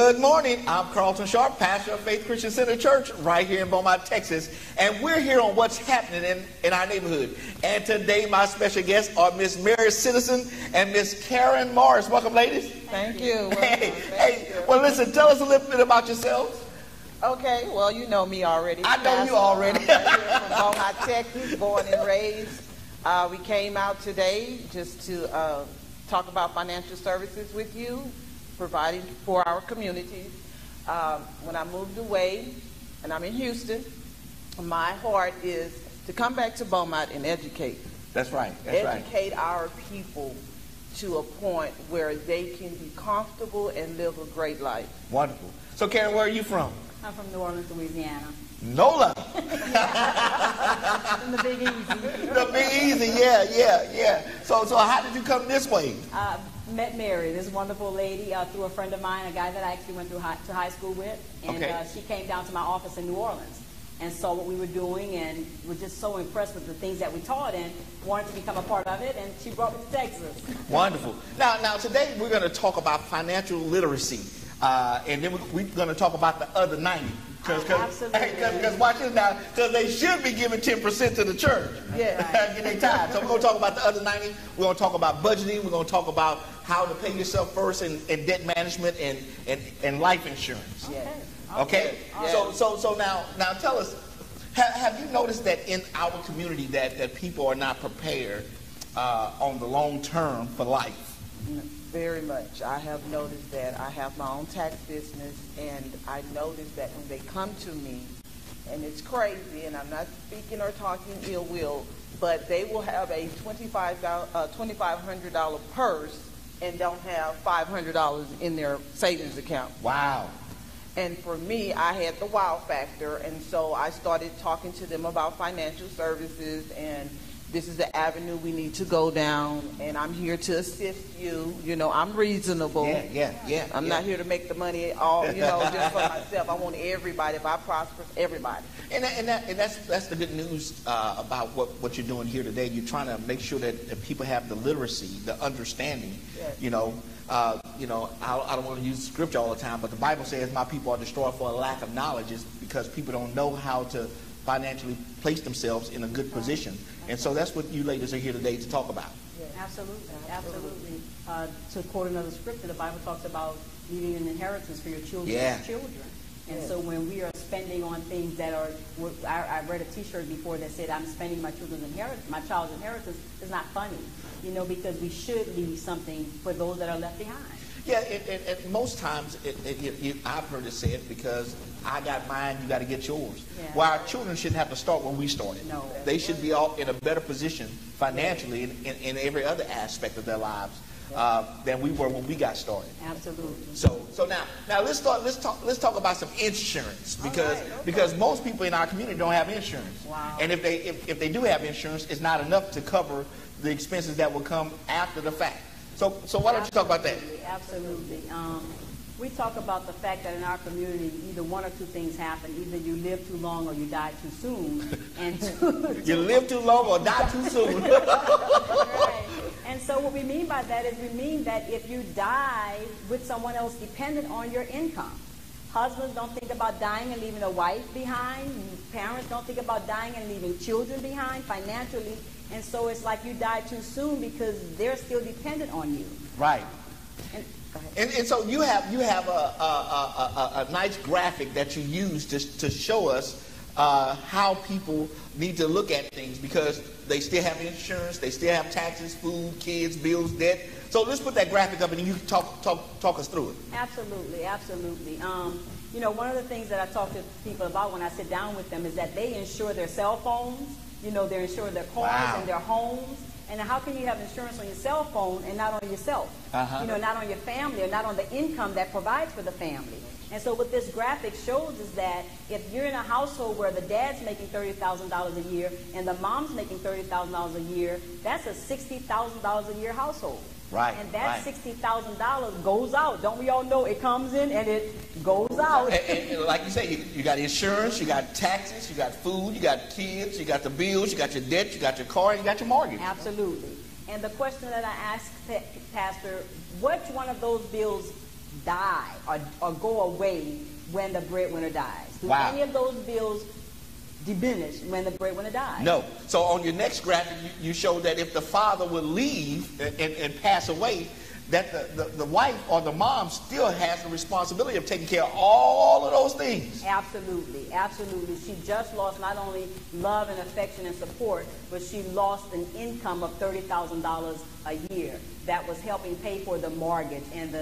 Good morning. I'm Carlton Sharp, pastor of Faith Christian Center Church right here in Beaumont, Texas. And we're here on what's happening in our neighborhood. And today my special guests are Miss Mary Citizen and Miss Karen Morris. Welcome, ladies. Thank you. Well, listen, tell us a little bit about yourselves. Okay, well, you know me already. I know you already. I'm right here from Beaumont, Texas, born and raised. We came out today just to talk about financial services with you, providing for our communities. When I moved away, and I'm in Houston, my heart is to come back to Beaumont and educate. That's right. Educate our people to a point where they can be comfortable and live a great life. Wonderful. So, Karen, where are you from? I'm from New Orleans, Louisiana. NOLA. From the Big Easy. The Big Easy, yeah. So how did you come this way? Met Mary, this wonderful lady, through a friend of mine, a guy that I actually went to high school with. And she came down to my office in New Orleans and saw what we were doing and was just so impressed with the things that we taught and wanted to become a part of it, and she brought me to Texas. Wonderful. Now today we're going to talk about financial literacy, and then we're going to talk about the other 90. Because watch this now, because they should be giving 10% to the church. Yeah. Get their time. So we're going to talk about the other 90. We're going to talk about budgeting. We're going to talk about how to pay yourself first and debt management and life insurance. Yeah. Okay? Yeah. So now tell us, have you noticed that in our community that people are not prepared on the long term for life? Very much. I have noticed that. I have my own tax business, and I noticed that when they come to me, and it's crazy, and I'm not speaking or talking ill will, but they will have a $2,500 purse and don't have $500 in their savings account. Wow. And for me, I had the wow factor, and so I started talking to them about financial services, and this is the avenue we need to go down, and I'm here to assist you. You know, I'm reasonable. Yeah. I'm not here to make the money all, just for myself. I want everybody. If I prosper, everybody. And that's the good news about what you're doing here today. You're trying to make sure that people have the literacy, the understanding. Yes. I don't want to use scripture all the time, but the Bible says my people are destroyed for a lack of knowledge. Is because people don't know how to financially place themselves in a good position. And so that's what you ladies are here today to talk about. Absolutely. To quote another scripture, the Bible talks about leaving an inheritance for your children's children. And so when we are spending on things that are, I read a T-shirt before that said, I'm spending my children's inheritance, my child's inheritance. It's not funny, because we should leave something for those that are left behind. Yeah, and most times, I've heard it said, because I got mine, you got to get yours. Yeah. Well, our children shouldn't have to start when we started. No. They should be all in a better position financially in every other aspect of their lives than we were when we got started. Absolutely. So now let's talk about some insurance, because most people in our community don't have insurance. Wow. And if they do have insurance, it's not enough to cover the expenses that will come after the fact. So why don't you talk about that? Absolutely. We talk about the fact that in our community, either one or two things happen. Either you live too long or you die too soon. And you live too long or die too soon. Right. And so what we mean by that is we mean that if you die with someone else dependent on your income. Husbands don't think about dying and leaving a wife behind. Parents don't think about dying and leaving children behind financially. And so it's like you die too soon because they're still dependent on you. Right. And so you have a nice graphic that you use to show us how people need to look at things, because they still have insurance, they still have taxes, food, kids, bills, debt. So let's put that graphic up and you can talk us through it. Absolutely. One of the things that I talk to people about when I sit down with them is that they insure their cell phones, they insure their cars and their homes. And how can you have insurance on your cell phone and not on yourself? Not on your family, or not on the income that provides for the family. And so what this graphic shows is that if you're in a household where the dad's making $30,000 a year and the mom's making $30,000 a year, that's a $60,000 a year household. Right. And that $60,000 goes out. Don't we all know it comes in and it goes out? And like you say, you got insurance, you got taxes, you got food, you got kids, you got the bills, you got your debt, you got your car, and you got your mortgage. Absolutely. And the question that I asked Pastor, which one of those bills die or go away when the breadwinner dies? Do Wow. any of those bills diminish when the breadwinner dies? No. So on your next graphic, you show that if the father would leave and pass away, that the wife or the mom still has the responsibility of taking care of all of those things. Absolutely, absolutely. She just lost not only love and affection and support, but she lost an income of $30,000 a year that was helping pay for the mortgage and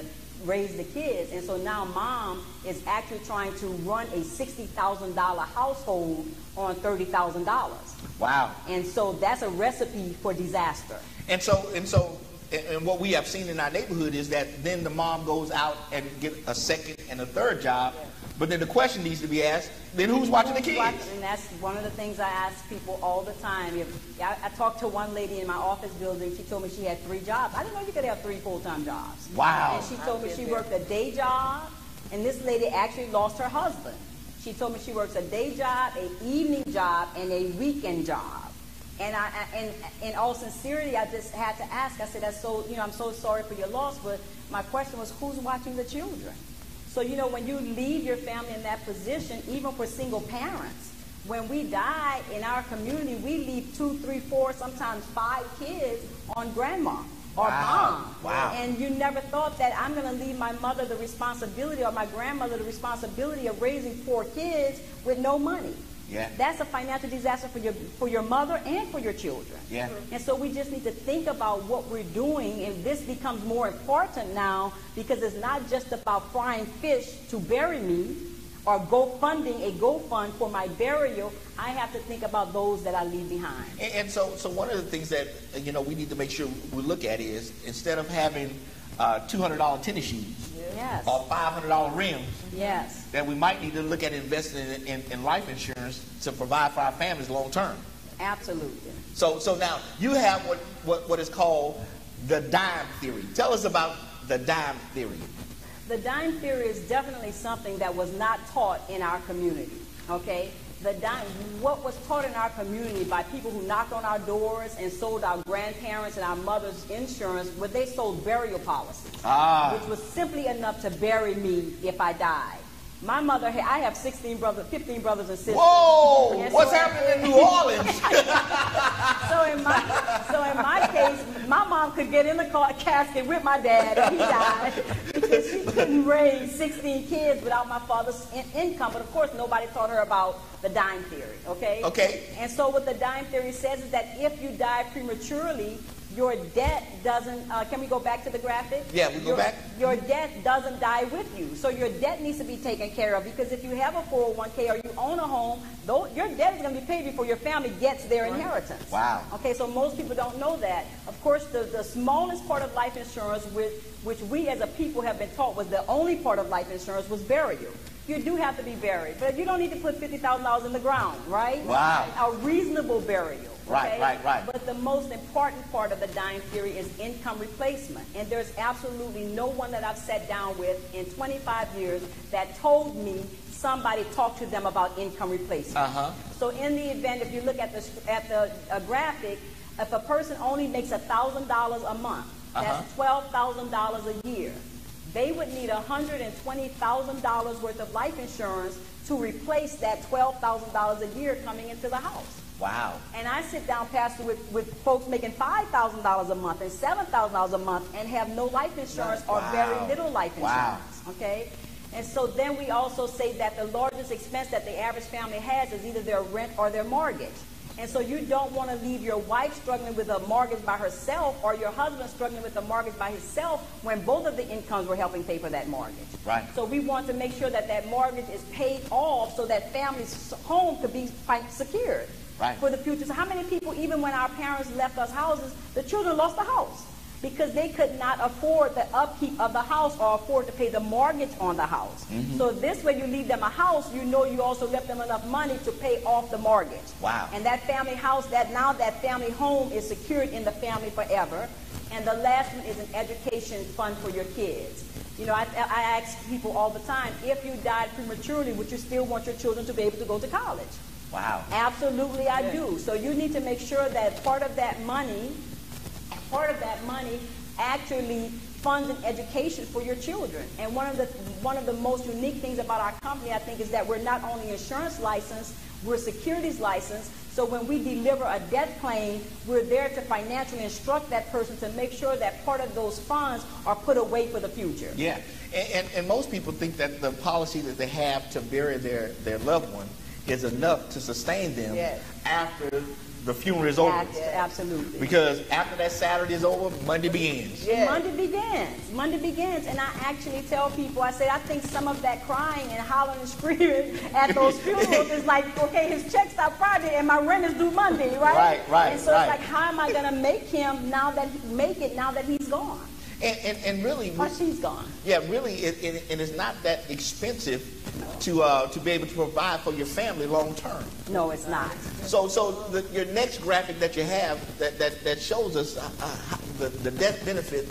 raise the kids. And so now mom is actually trying to run a $60,000 household on $30,000. Wow. And so that's a recipe for disaster. And what we have seen in our neighborhood is that then the mom goes out and get a second and a third job. Yeah. But then the question needs to be asked, then who's watching the kids? And that's one of the things I ask people all the time. I talked to one lady in my office building. She told me she had 3 jobs. I didn't know you could have 3 full-time jobs. Wow. And she told me she worked a day job, and this lady actually lost her husband. She told me she works a day job, an evening job, and a weekend job. And in all sincerity, I just had to ask. I said, I'm so sorry for your loss, but my question was, who's watching the children? So, when you leave your family in that position, even for single parents, when we die in our community, we leave 2, 3, 4, sometimes 5 kids on grandma or mom. Wow. And you never thought that I'm going to leave my mother the responsibility or my grandmother the responsibility of raising 4 kids with no money. Yeah. That's a financial disaster for your mother and for your children. Yeah. And so we just need to think about what we're doing, and this becomes more important now because it's not just about frying fish to bury me or funding a GoFund for my burial. I have to think about those that I leave behind. And so one of the things that we need to make sure we look at is, instead of having $200 tennis shoes, yes, or $500 rims, yes, that we might need to look at investing in life insurance to provide for our families long term. Absolutely. So now you have what is called the dime theory. Tell us about the dime theory. The dime theory is definitely something that was not taught in our community. Okay? What was taught in our community by people who knocked on our doors and sold our grandparents and our mother's insurance, where they sold burial policies, which was simply enough to bury me if I died. My mother, I have 15 brothers and sisters. Whoa! And what's happening in New Orleans? So in my case, my mom could get in the casket with my dad and he died because she couldn't raise 16 kids without my father's income. But of course, nobody taught her about the dime theory, okay? Okay. And so what the dime theory says is that if you die prematurely, your debt doesn't, can we go back to the graphic? Yeah, we go back. Your debt doesn't die with you. So your debt needs to be taken care of, because if you have a 401k or you own a home, your debt is going to be paid before your family gets their inheritance. Wow. Okay, so most people don't know that. Of course, the smallest part of life insurance, which we as a people have been taught was the only part of life insurance, was burial. You do have to be buried, but you don't need to put $50,000 in the ground, right? Wow. A reasonable burial. Okay? Right. But the most important part of the dime theory is income replacement. And there's absolutely no one that I've sat down with in 25 years that told me somebody talked to them about income replacement. So in the event, if you look at the graphic, if a person only makes $1,000 a month, that's $12,000 a year. They would need $120,000 worth of life insurance to replace that $12,000 a year coming into the house. Wow. And I sit down, Pastor, with folks making $5,000 a month and $7,000 a month and have no life insurance or very little life insurance. Okay? And so then we also say that the largest expense that the average family has is either their rent or their mortgage. And so you don't want to leave your wife struggling with a mortgage by herself or your husband struggling with a mortgage by himself when both of the incomes were helping pay for that mortgage. Right. So we want to make sure that that mortgage is paid off so that family's home could be secured for the future. So how many people, even when our parents left us houses, the children lost the house because they could not afford the upkeep of the house or afford to pay the mortgage on the house. So this way you leave them a house, you know you also left them enough money to pay off the mortgage. Wow. And that family house, that family home is secured in the family forever. And the last one is an education fund for your kids. You know, I ask people all the time, if you died prematurely, would you still want your children to be able to go to college? Wow. Absolutely, I do. So you need to make sure that part of that money actually funds an education for your children. And one of the most unique things about our company, I think, is that we're not only insurance licensed, we're securities licensed. So when we deliver a death claim, we're there to financially instruct that person to make sure that part of those funds are put away for the future. Yeah, and most people think that the policy that they have to bury their loved one is enough to sustain them after the funeral is over. Absolutely. Because after that Saturday is over, Monday begins. Yeah. Monday begins. And I actually tell people, I say, I think some of that crying and hollering and screaming at those funerals is like, okay, his check stopped Friday and my rent is due Monday, right? Right. And so it's like, how am I going to make him now that he's gone? And really, or she's gone. Yeah, really, and it's not that expensive to be able to provide for your family long term. No, it's not. So your next graphic that you have that shows us the death benefit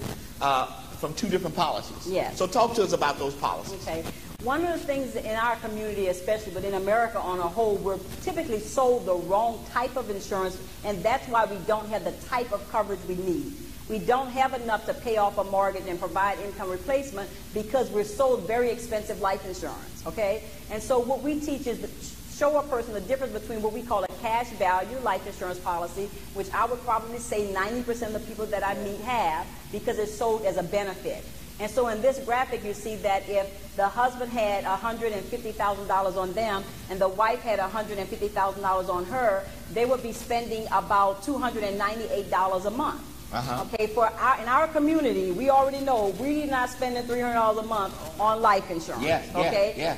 from two different policies. Yes. So talk to us about those policies. Okay. One of the things in our community, especially, but in America on a whole, we're typically sold the wrong type of insurance, and that's why we don't have the type of coverage we need. We don't have enough to pay off a mortgage and provide income replacement because we're sold very expensive life insurance, okay? And so what we teach is to show a person the difference between what we call a cash value life insurance policy, which I would probably say 90% of the people that I meet have, because it's sold as a benefit. And so in this graphic, you see that if the husband had $150,000 on them and the wife had $150,000 on her, they would be spending about $298 a month. Okay, in our community, we already know we're not spending $300 a month on life insurance.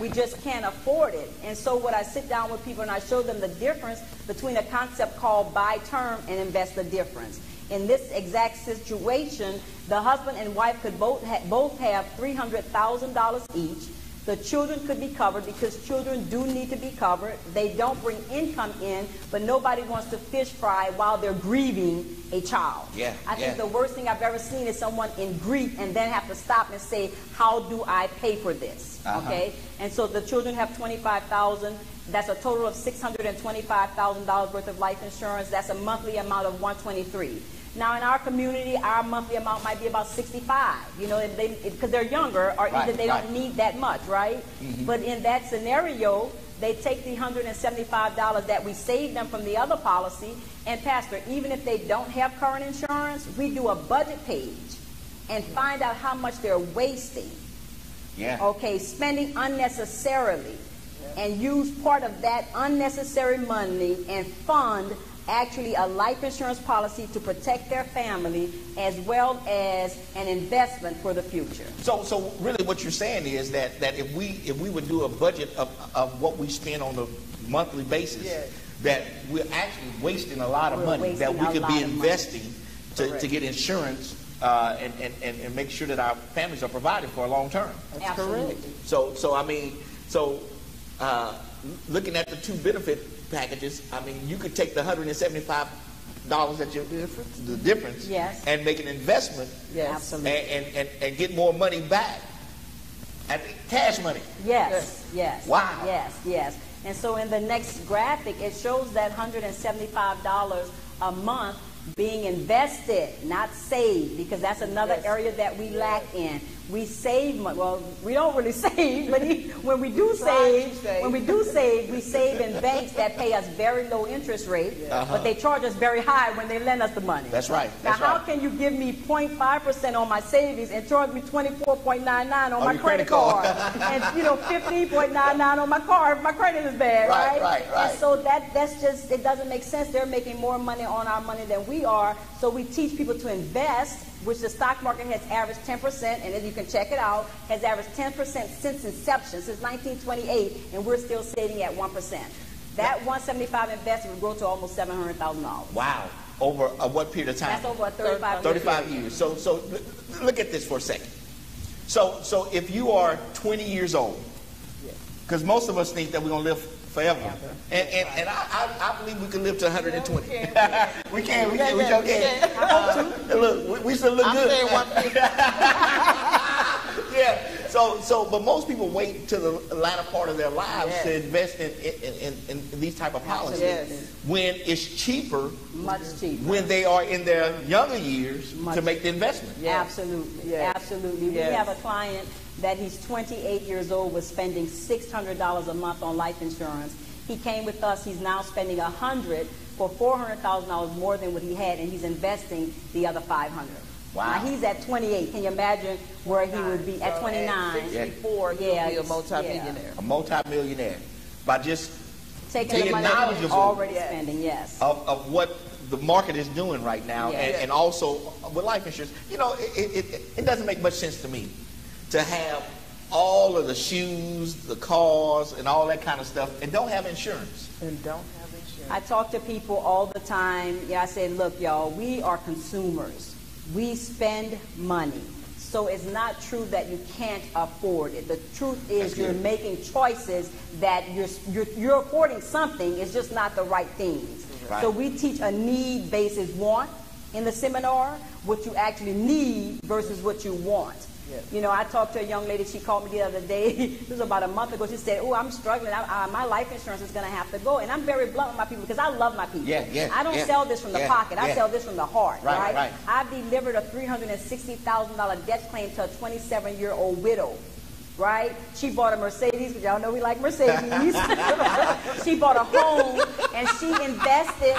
We just can't afford it. And so what I sit down with people and I show them the difference between a concept called buy term and invest the difference. In this exact situation, the husband and wife could both have $300,000 each. The children could be covered because children do need to be covered. They don't bring income in, but nobody wants to fish fry while they're grieving a child. I think the worst thing I've ever seen is someone in grief and then have to stop and say, how do I pay for this? Okay? And so the children have $25,000. That's a total of $625,000 worth of life insurance. That's a monthly amount of $123,000. Now, in our community, our monthly amount might be about $65,000, you know, because they're younger, or either they don't need that much, right? But in that scenario, they take the $175 that we saved them from the other policy, and Pastor, even if they don't have current insurance, we do a budget page and find out how much they're wasting. Okay, spending unnecessarily, and use part of that unnecessary money and fund actually a life insurance policy to protect their family as well as an investment for the future. So really what you're saying is that if we would do a budget of what we spend on a monthly basis, that we're actually wasting a lot of money that we could be investing to get insurance and make sure that our families are provided for a long term. That's correct. So I mean, looking at the two benefit packages, I mean, you could take the $175 that you the difference, and make an investment, and get more money back, cash money. Wow. Yes. And so in the next graphic, it shows that $175 a month being invested, not saved, because that's another area that we lack in. We save money. Well, we don't really save, but when we do save, we save in banks that pay us very low interest rate, but they charge us very high when they lend us the money. That's right. Now, how can you give me 0.5% on my savings and charge me 24.99 on my credit card, and 15.99 on my car if my credit is bad, right? And so that's just, it doesn't make sense. They're making more money on our money than we are. So we teach people to invest, which the stock market has averaged 10%, and as you can check it out, has averaged 10% since inception, since 1928, and we're still sitting at 1%. That 175 investment would grow to almost $700,000. Wow. Over what period of time? That's over a 35 years. So look at this for a second. So if you are 20 years old, because most of us think that we're going to live forever. And I believe we can live to 120. We can. Look, we still look good. I'm saying 150. But most people wait to the latter part of their lives to invest in these type of policies when it's cheaper, much cheaper, when they are in their younger years to make the investment. Absolutely, absolutely. We have a client that he's 28 years old, was spending $600 a month on life insurance. He came with us. He's now spending $100 for $400,000 more than what he had, and he's investing the other $500. Wow. Now he's at 28. Can you imagine where he would be at 29? At 64, he'll be a multimillionaire. A multimillionaire by just taking the money that he's already spending. Of what the market is doing right now, and also with life insurance. You know, it doesn't make much sense to me to have all of the shoes, the cars, and all that kind of stuff, and don't have insurance. I talk to people all the time. I say, look, y'all, we are consumers. We spend money. So it's not true that you can't afford it. The truth is you're making choices that you're affording something. It's just not the right things. Right. So we teach a need basis want in the seminar, what you actually need versus what you want. You know, I talked to a young lady, she called me the other day, it was about a month ago, she said, oh, I'm struggling, my life insurance is going to have to go. And I'm very blunt with my people because I love my people. I don't sell this from the pocket, I sell this from the heart, right? I've delivered a $360,000 death claim to a 27-year-old widow. Right? She bought a Mercedes, because y'all know we like Mercedes. She bought a home, and she invested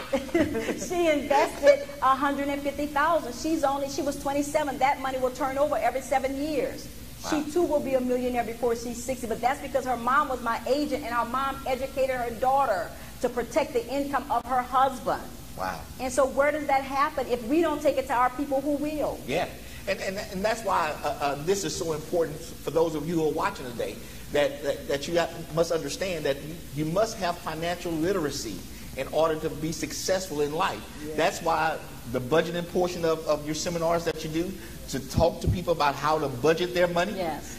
$150,000. She was 27. That money will turn over every 7 years. Wow. She too will be a millionaire before she's 60, but that's because her mom was my agent, and our mom educated her daughter to protect the income of her husband. Wow. And so where does that happen? If we don't take it to our people, who will? Yeah. And that's why this is so important for those of you who are watching today, that you must understand that you must have financial literacy in order to be successful in life. That's why the budgeting portion of your seminars that you do, to talk to people about how to budget their money.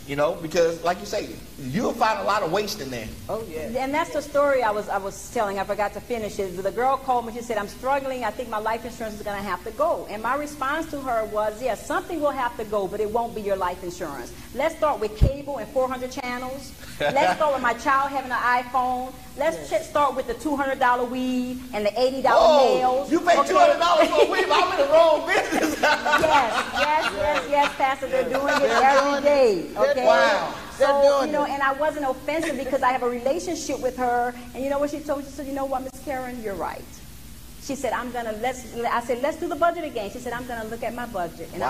You know, because like you say, you'll find a lot of waste in there. And that's the story I was telling. I forgot to finish it. The girl called me. She said, I'm struggling. I think my life insurance is going to have to go. And my response to her was, yes, something will have to go, but it won't be your life insurance. Let's start with cable and 400 channels. Let's start with my child having an iPhone. Let's start with the $200 weed and the $80 nails. You pay $200 for a weed? I'm in the wrong business. Yes, Pastor, they're doing it every day. Okay. Wow. So, you know, and I wasn't offensive because I have a relationship with her. And you know what she told me? She said, you know what, Miss Karen, you're right. She said, I said, let's do the budget again. She said, I'm going to look at my budget. And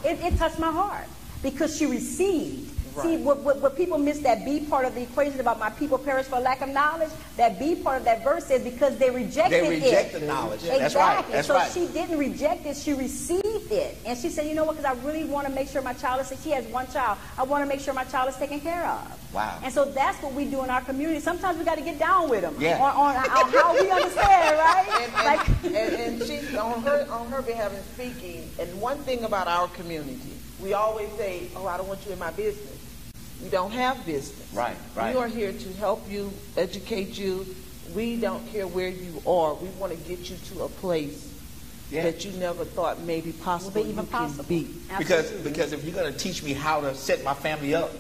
it touched my heart because she received. See, what people miss, that B part of the equation about my people perish for lack of knowledge, that B part of that verse says because they rejected it. They rejected knowledge. Exactly. That's right. That's so right. she didn't reject it, she received it. And she said, you know what, because I really want to make sure my child is, she has one child, I want to make sure my child is taken care of. Wow. And so that's what we do in our community. Sometimes we got to get down with them on how we understand, right? And she's on her behalf and speaking. And one thing about our community, we always say, oh, I don't want you in my business. We don't have business. Right. We are here to help you, educate you. We don't care where you are. We want to get you to a place that you never thought maybe possible you can be. Because if you're going to teach me how to set my family up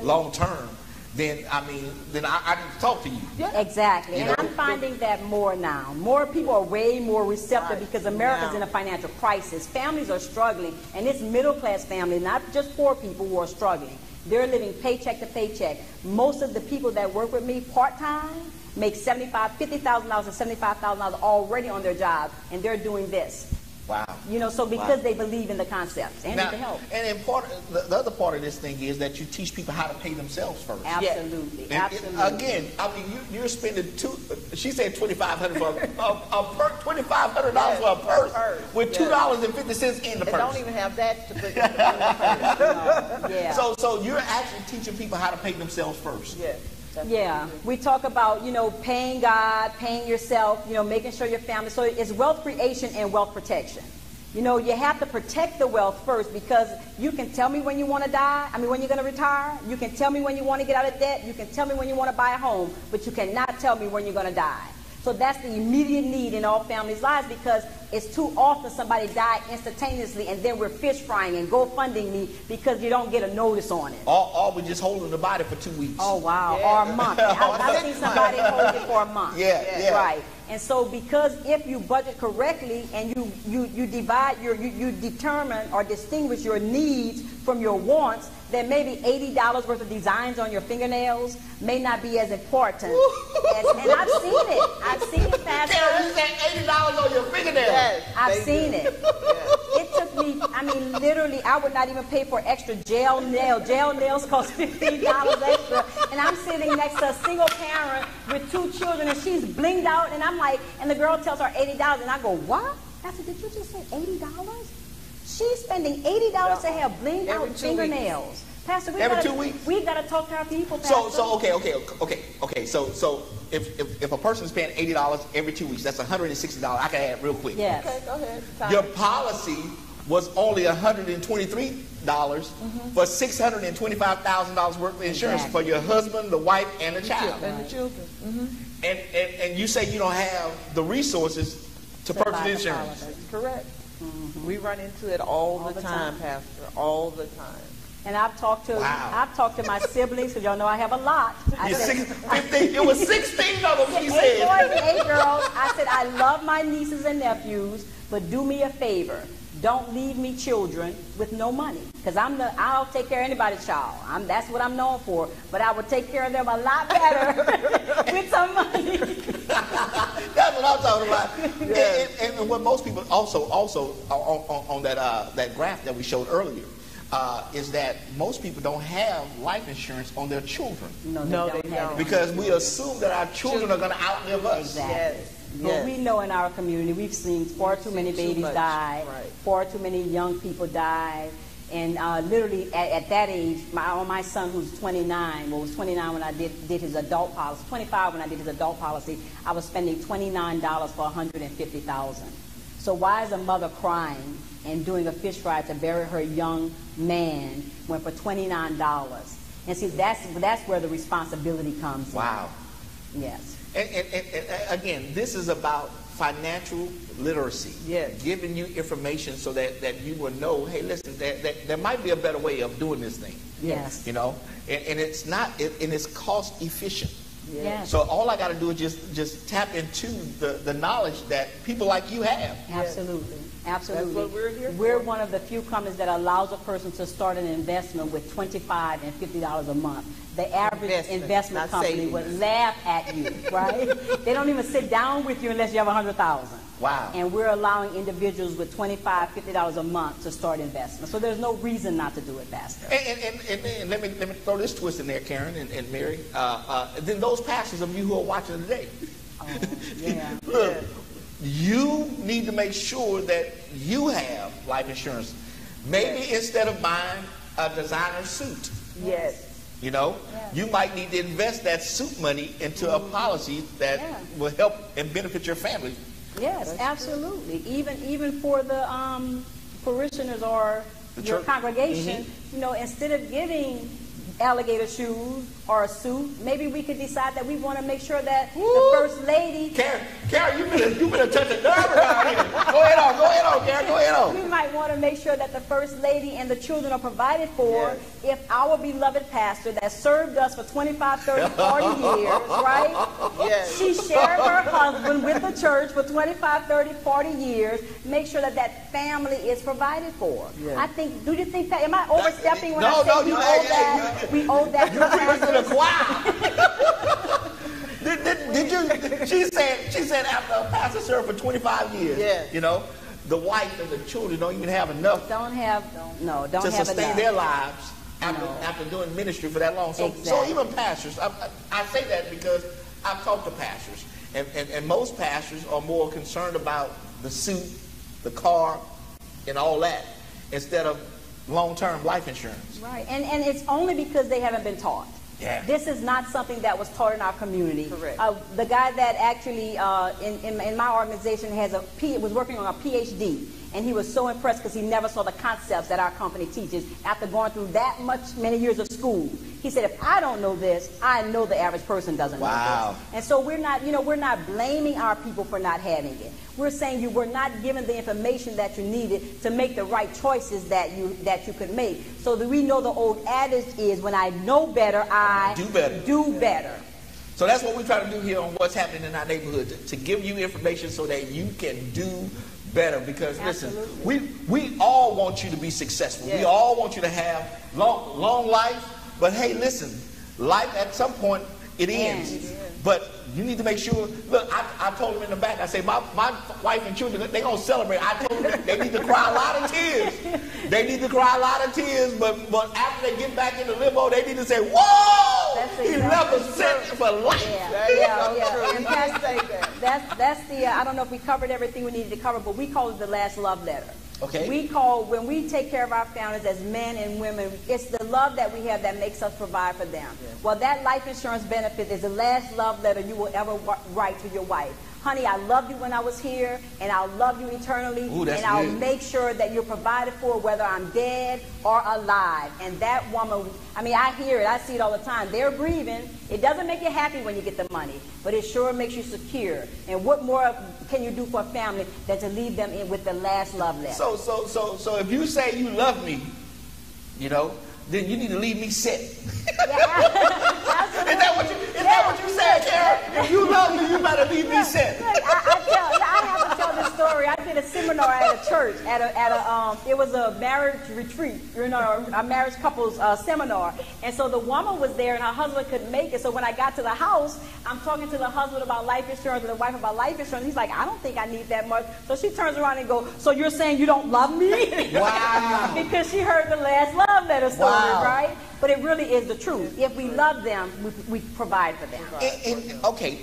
long term, then I need to talk to you. Exactly. And I'm finding that more now. More people are way more receptive because America's in a financial crisis. Families are struggling, and it's middle class families, not just poor people who are struggling. They're living paycheck to paycheck. Most of the people that work with me part-time make $50,000 and $75,000 already on their job, and they're doing this. Wow. You know, so because they believe in the concepts and now, the help. And the other part of this thing is that you teach people how to pay themselves first. Absolutely. Again, I mean, you're spending she said $2,500 for $2,500 for a purse with $2.50 in the purse. They don't even have that to put in the purse. So you're actually teaching people how to pay themselves first. We talk about, you know, paying God, paying yourself, you know, making sure your family. So it's wealth creation and wealth protection. You know, you have to protect the wealth first because you can tell me when you want to die, when you're going to retire. You can tell me when you want to get out of debt. You can tell me when you want to buy a home, but you cannot tell me when you're going to die. So that's the immediate need in all families' lives, because it's too often somebody died instantaneously and then we're fish frying and GoFunding me because you don't get a notice on it. Or we're just holding the body for 2 weeks. Oh, wow. Yeah. Or a month. I've seen somebody hold it for a month. Yeah. Right. And so because if you budget correctly and you divide you determine or distinguish your needs from your wants, then maybe $80 worth of designs on your fingernails may not be as important. And I've seen it. I've seen it, Pastor. You said $80 on your fingernails. Yes, I've seen it. It took me, I mean, literally, I would not even pay for extra gel nails. Gel nails cost $15 extra. And I'm sitting next to a single parent with 2 children, and she's blinged out, and I'm like, and the girl tells her $80, and I go, what? I said, did you just say $80? She's spending $80 to have blinged out fingernails. Pastor, every 2 weeks? We've got to talk to our people, Pastor. So okay. So if a person's paying $80 every 2 weeks, that's $160. I can add real quick. Yes. Okay, go ahead. Your policy was only $123 for $625,000 worth of insurance for your husband, the wife, and the child. And the children. Mm-hmm. And you say you don't have the resources to purchase insurance. That's correct. Mm-hmm. We run into it all the time, Pastor. All the time. And I've talked to my siblings, because y'all know I have a lot. It was 16 of them, she 8 said. boys and 8 girls. I said, I love my nieces and nephews, but do me a favor. Don't leave me children with no money, because I'll take care of anybody's child. That's what I'm known for. But I would take care of them a lot better with some money. That's what I'm talking about. Yes. And what most people also on that graph that we showed earlier is that most people don't have life insurance on their children. No, they don't. Because we assume that our children are going to outlive us. Exactly. Yes. But we know in our community we've seen far too many babies die, far too many young people die, and literally at that age, my son who's 29, was 29 when I did his adult policy, 25 when I did his adult policy, I was spending $29 for $150,000. So why is a mother crying and doing a fish fry to bury her young man when for $29? And see, that's where the responsibility comes in. Wow. Yes. And again, this is about financial literacy. Yes. Giving you information so that you will know, hey, listen, there might be a better way of doing this thing. Yes. You know, and it's not, and it's cost efficient. Yes. So all I got to do is just tap into the knowledge that people like you have. Absolutely. Absolutely. That's what we're here for. We're one of the few companies that allows a person to start an investment with $25 and $50 a month. The average investment company would laugh at you, right? They don't even sit down with you unless you have $100,000. Wow. And we're allowing individuals with $25, $50 a month to start investments. So there's no reason not to do it, Pastor. And let me throw this twist in there, Karen and Mary. Then those pastors of you who are watching today. Oh, yeah. Look, you need to make sure that you have life insurance. Maybe instead of buying a designer suit. Yes. You know, you might need to invest that suit money into a policy that will help and benefit your family. Yes, absolutely. Even for the parishioners or your congregation, you know, instead of giving alligator shoes or a suit, maybe we could decide that we want to make sure that the first lady. Karen, you've been a touch of nerve around here. Go ahead on, Karen. Go ahead on. We might want to make sure that the first lady and the children are provided for if our beloved pastor that served us for 25, 30, 40 years, right? Yes. She shared her husband with the church for 25, 30, 40 years. Make sure that family is provided for. Yeah. I think, do you think that, am I overstepping when I say we owe that? We owe that to the pastor? Did you? She said after a pastor served for 25 years, you know, the wife and the children don't even have enough. Don't have to sustain their lives after doing ministry for that long. So even pastors, I say that because I've talked to pastors, and most pastors are more concerned about the suit, the car, and all that instead of long-term life insurance. Right, and it's only because they haven't been taught. Yeah. This is not something that was taught in our community. Correct. The guy that actually in my organization was working on a PhD, and he was so impressed because he never saw the concepts that our company teaches after going through that many years of school. He said, if I don't know this, I know the average person doesn't know this. And so we're not blaming our people for not having it. We're saying you were not given the information that you needed to make the right choices that you could make. So that we know the old adage is, when I know better, I do better. So that's what we try to do here on What's Happening in Our Neighborhood, to give you information so that you can do better. Because listen, we all want you to be successful. We all want you to have long life. But hey, listen, life at some point, it ends. But you need to make sure, look, I told them in the back, I said, my wife and children, they're going to celebrate. I told them they need to cry a lot of tears. They need to cry a lot of tears, but after they get back in the limo, they need to say, whoa, he left us set for life. And that's the, I don't know if we covered everything we needed to cover, but we call it the last love letter. Okay. When we take care of our families as men and women, it's the love that we have that makes us provide for them. Well, that life insurance benefit is the last love letter you will ever write to your wife. Honey, I loved you when I was here, and I'll love you eternally. Ooh, that's and I'll good. make sure that you're provided for whether I'm dead or alive. And that woman, I mean, I hear it, I see it all the time. They're grieving. It doesn't make you happy when you get the money, but it sure makes you secure. And what more can you do for a family than to leave them in with the last love letter? So if you say you love me, you know, then you need to leave me set. Is that what you said, Karen? If you love me, you better leave me set. Look, I have to tell this story. I did a seminar at a church, it was a marriage retreat, you know, a marriage couples seminar. And so the woman was there and her husband couldn't make it. So when I got to the house, I'm talking to the husband about life insurance and the wife about life insurance. He's like, I don't think I need that much. So she turns around and goes, so you're saying you don't love me? Wow. Because she heard the last love letter story, right? But it really is the truth. If we love them, we provide for them. Okay,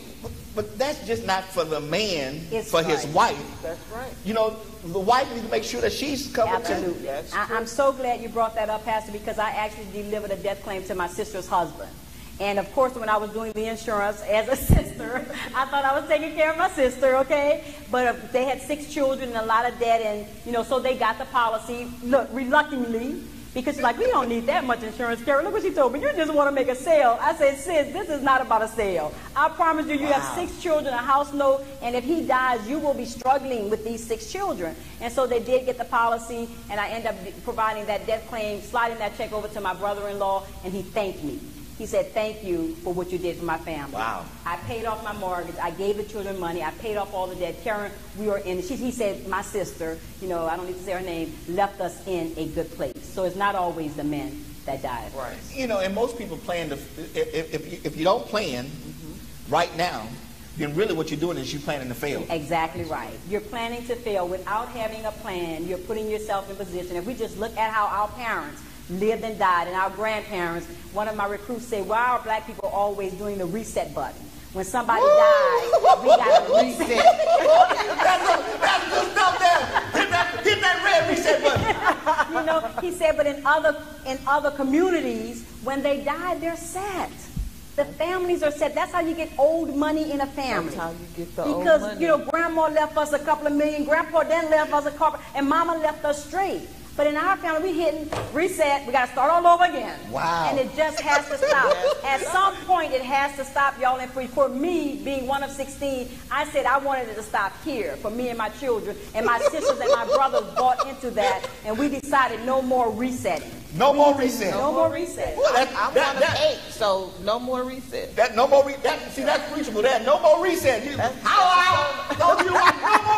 but that's just not for the man, it's for his wife. That's right. You know, the wife needs to make sure that she's covered too. Absolutely. I'm so glad you brought that up, Pastor, because I actually delivered a death claim to my sister's husband. And of course, when I was doing the insurance as a sister, I thought I was taking care of my sister, okay? But they had 6 children and a lot of debt, and, you know, so they got the policy, look, reluctantly, because she's like, we don't need that much insurance, Carol. Look what she told me. You just want to make a sale. I said, sis, this is not about a sale. I promise you, you have 6 children, a house note, and if he dies, you will be struggling with these 6 children. And so they did get the policy, and I ended up providing that death claim, sliding that check over to my brother-in-law, and he thanked me. He said, thank you for what you did for my family. Wow. I paid off my mortgage. I gave the children money. I paid off all the debt. Karen, we were in, he said, my sister, you know, I don't need to say her name, left us in a good place. So it's not always the men that die. Right. You know, and most people plan to, if you don't plan right now, then really what you're doing is you're planning to fail. Exactly right. You're planning to fail without having a plan. You're putting yourself in position. If we just look at how our parents lived and died, and our grandparents, one of my recruits said, why are black people always doing the reset button? When somebody dies, we got to reset. That's good stuff there. Hit that red reset button. You know, he said, but in other communities, when they die, they're sad. The families are sad. That's how you get old money in a family. That's how you get the old because, money. you know, grandma left us a couple of million, grandpa then left us a couple, and mama left us straight. But in our family, we hitting reset. We got to start all over again. Wow. And it just has to stop. At some point, it has to stop, y'all. And for me, being one of 16, I said I wanted it to stop here for me and my children. And my sisters and my brothers bought into that. And we decided no more resetting. No more reset. No more reset. Well, I'm one of 8, so no more reset. See, that's preachable. That no more reset. No more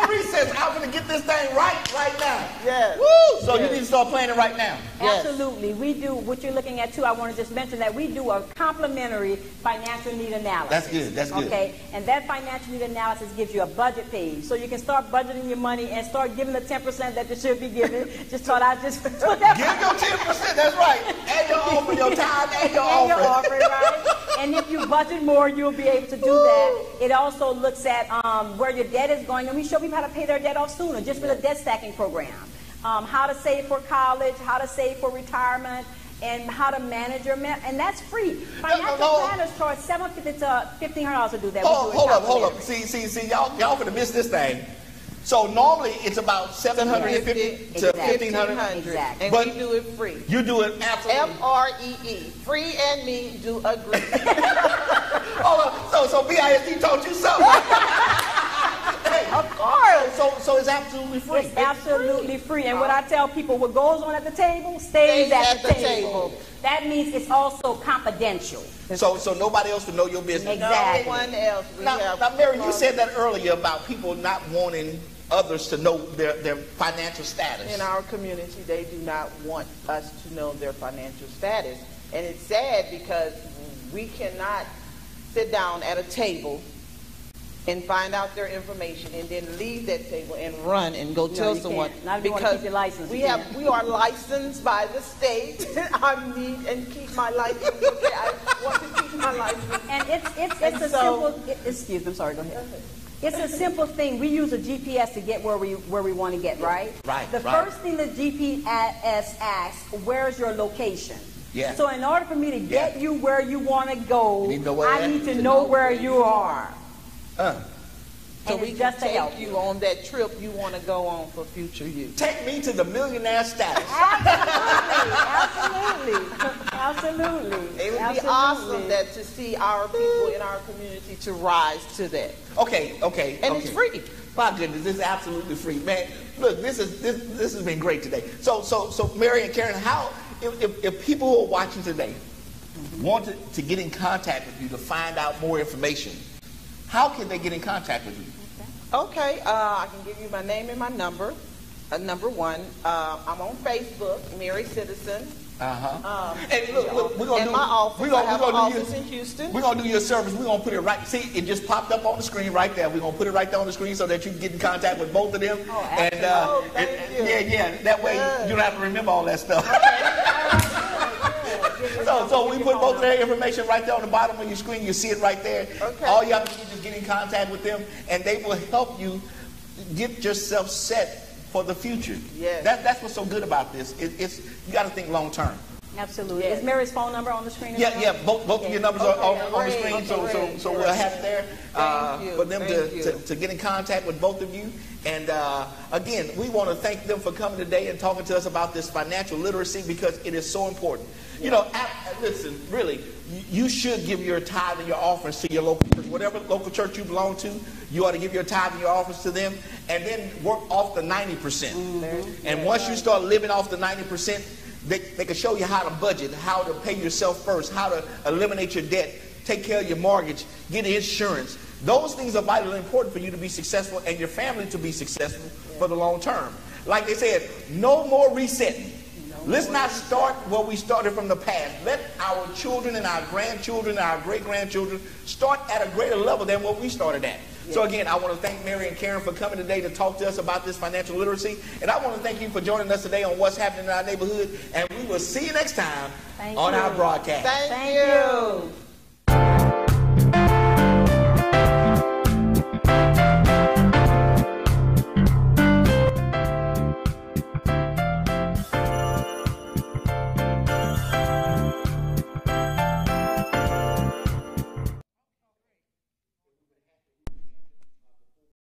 resets. I'm going to get this thing right now. Yes. Woo! So you need to start planning right now. Yes. Absolutely. We do, what you're looking at too, I want to just mention that we do a complimentary financial need analysis. That's good. That's good. Okay? And that financial need analysis gives you a budget page. So you can start budgeting your money and start giving the 10% that you should be giving. Just thought I'd just put that. Give your 10%. That's right. And your offer, your tithe, and your offering. Right? And if you budget more, you'll be able to do that. It also looks at where your debt is going, and we show people how to pay their debt off sooner, just for the debt stacking program. How to save for college, how to save for retirement, and how to manage your and that's free. Financial planners charge $750 to $1,500 to do that. Hold up. See, y'all gonna miss this thing. So normally it's about $750 to $1,500. Exactly. And But we do it free. you do it absolutely. Free. Free and me do agree. So BISD taught you something. Hey, Of course. so it's absolutely free. It's absolutely free. And what I tell people, what goes on at the table stays at the table. That means it's also confidential. So nobody else will know your business. Exactly. No one else. Now, Mary, you said that earlier about people not wanting others to know their financial status. In our community, they do not want us to know their financial status. And it's sad because we cannot sit down at a table and find out their information and then leave that table and run and go tell you someone. can't. Not if you want to keep your license, we you have can't. we are licensed by the state. I need and keep my license. Okay, I want to keep my license. And it's And a so- simple. Excuse me. I'm sorry. Go ahead. It's a simple thing. We use a GPS to get where we want to get, right? Right, The right. first thing the GPS asks, where's your location? Yeah. So in order for me to get you where you want to go, You need to know where I you're need at. to know where you are. So And we it's can just to help take you on that trip you want to go on for future use. Take me to the millionaire status. Absolutely. It would be awesome that to see our people in our community to rise to that. Okay. And it's free. My goodness, this is absolutely free, man. Look, this has been great today. So Mary and Karen, how if people who are watching today want to get in contact with you to find out more information, how can they get in contact with you? Okay, I can give you my name and my number. Number one, I'm on Facebook, Mary Citizen. And look, we're gonna In do my office, we're gonna, I have we're an gonna do office your, in Houston. We're gonna do your service. We're gonna put it right. See, it just popped up on the screen right there. We're gonna put it right there on the screen so that you can get in contact with both of them. Oh, and thank you. yeah. That way you don't have to remember all that stuff. Good. So we put both of their information right there on the bottom of your screen. You see it right there. Okay. All you have to do is just get in contact with them, and they will help you get yourself set for the future. Yes. That's what's so good about this. It's you got to think long term. Absolutely. Yes. Is Mary's phone number on the screen? as well? Yeah. Both of your numbers are on the screen, great. so we'll have it there Thank you, for them thank you. to get in contact with both of you. And again, we want to thank them for coming today and talking to us about this financial literacy because it is so important. You know, listen, really, you should give your tithe and your offerings to your local church. Whatever local church you belong to, you ought to give your tithe and your offerings to them, and then work off the 90%. And once you start living off the 90%, they can show you how to budget, how to pay yourself first, how to eliminate your debt, take care of your mortgage, get insurance. Those things are vitally important for you to be successful and your family to be successful for the long term. Like they said, no more resetting. Let's not start where we started from the past. Let our children and our grandchildren and our great-grandchildren start at a greater level than what we started at. So again, I want to thank Mary and Karen for coming today to talk to us about this financial literacy. And I want to thank you for joining us today on What's Happening in Our Neighborhood. And we will see you next time on our broadcast. Thank you.